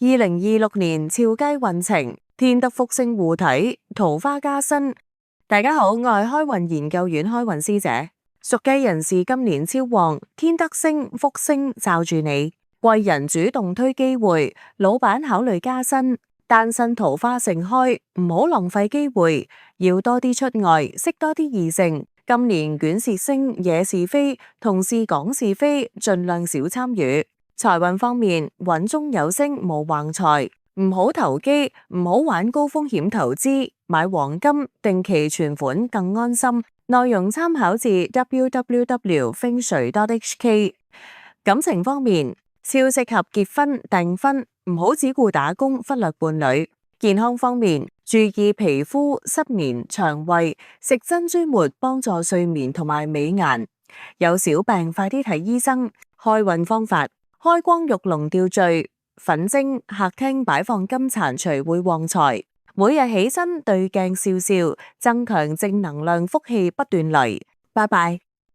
2026年肖雞運程，天德福星護體，桃花加身。大家好，我係開運研究院開運師姐。屬雞人士今年超旺，天德星、福星罩住你，貴人主動推機會，老闆考慮加薪，單身桃花盛開，唔好浪費機會，要多啲出外，識多啲異性。今年卷舌星惹是非，同事講是非，盡量少參與。財運方面，穩中有升，無橫財，唔好投機，唔好玩高風險投資，買黃金、定期存款更安心。內容參考自 www.fengshui.hk。感情方面，超適合結婚訂婚，唔好只顧打工，忽略伴侶。健康方面，注意皮膚、失眠、腸胃，食珍珠末幫助睡眠同埋美顏。有小病快啲睇醫生。開運方法：開光玉龍吊墜、粉晶，客廳擺放金蟾蜍會旺財。每日起身對鏡笑笑，增強正能量，福氣不斷嚟。拜拜。